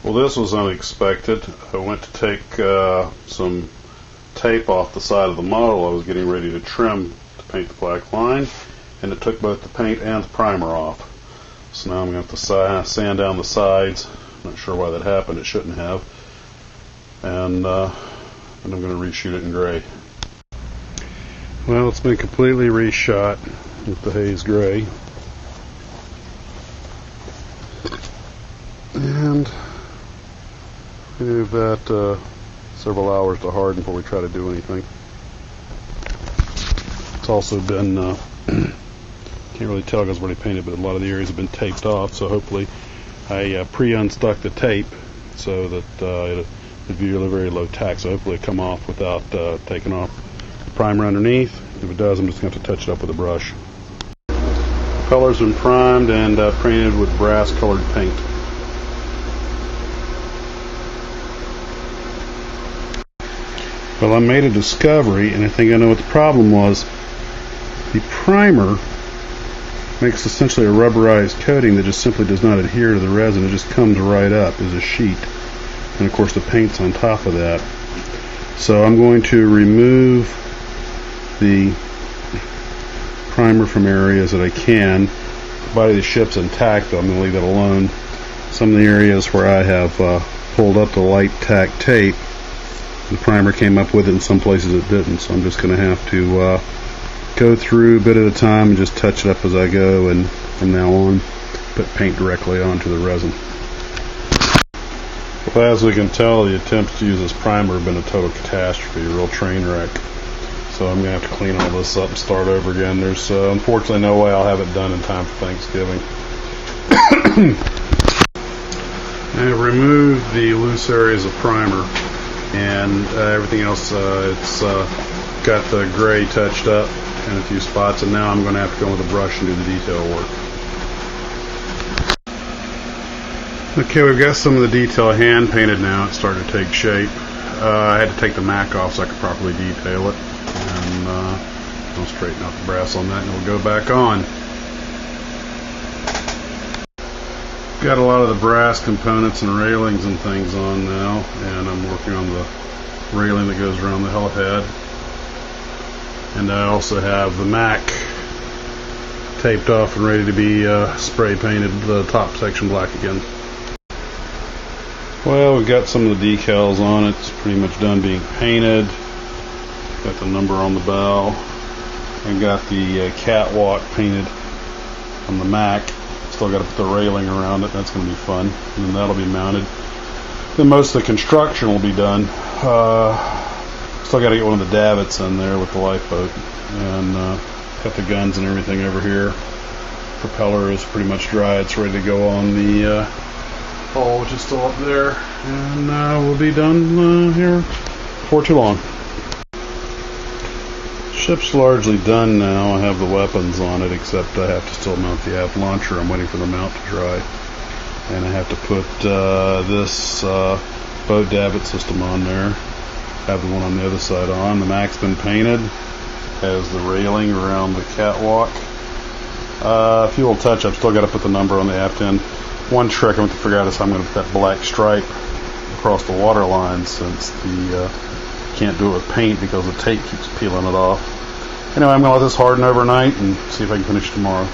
Well, this was unexpected. I went to take some tape off the side of the model I was getting ready to trim to paint the black line, and it took both the paint and the primer off. So now I'm going to have to sand down the sides. Not sure why that happened. It shouldn't have. And I'm going to reshoot it in gray. Well, it's been completely reshot with the haze gray. And we leave that several hours to harden before we try to do anything. It's also been, can't really tell because I've already painted, but a lot of the areas have been taped off, so hopefully I pre-unstuck the tape so that it'd be really very low tack, so hopefully it'll come off without taking off the primer underneath. If it does, I'm just going to have to touch it up with a brush. The color's been primed and painted with brass colored paint. Well, I made a discovery, and I think I know what the problem was. The primer makes essentially a rubberized coating that just simply does not adhere to the resin. It just comes right up as a sheet. And of course the paint's on top of that. So I'm going to remove the primer from areas that I can. The body of the ship's intact, though. I'm going to leave that alone. Some of the areas where I have pulled up the light tack tape, the primer came up with it, in some places it didn't, so I'm just going to have to go through a bit at a time and just touch it up as I go, and from now on put paint directly onto the resin. Well, as we can tell, the attempts to use this primer have been a total catastrophe, a real train wreck. So I'm going to have to clean all this up and start over again. There's unfortunately no way I'll have it done in time for Thanksgiving. I've removed the loose areas of primer, and everything else, it's got the gray touched up in a few spots, and now I'm going to have to go with a brush and do the detail work. Okay, we've got some of the detail hand painted now. It's starting to take shape. I had to take the MAC off so I could properly detail it, and I'll straighten out the brass on that and it'll go back on. Got a lot of the brass components and railings and things on now, and I'm working on the railing that goes around the helipad. And I also have the MAC taped off and ready to be spray painted, the top section black again. Well, we've got some of the decals on it. It's pretty much done being painted. Got the number on the bow. And got the catwalk painted on the MAC. Still got to put the railing around it. That's going to be fun. And then that'll be mounted. Then most of the construction will be done. Still got to get one of the davits in there with the lifeboat. And got the guns and everything over here. Propeller is pretty much dry. It's ready to go on the hull, which is still up there. And we'll be done here before too long. Ship's largely done now. I have the weapons on it, except I have to still mount the aft launcher. I'm waiting for the mount to dry. And I have to put this boat davit system on there. Have the one on the other side on. The MAC's been painted. Has the railing around the catwalk. A few little touch-ups. Still got to put the number on the aft end. One trick I want to figure out is how I'm going to put that black stripe across the water line, since the can't do it with paint because the tape keeps peeling it off. Anyway, I'm going to let this harden overnight and see if I can finish tomorrow.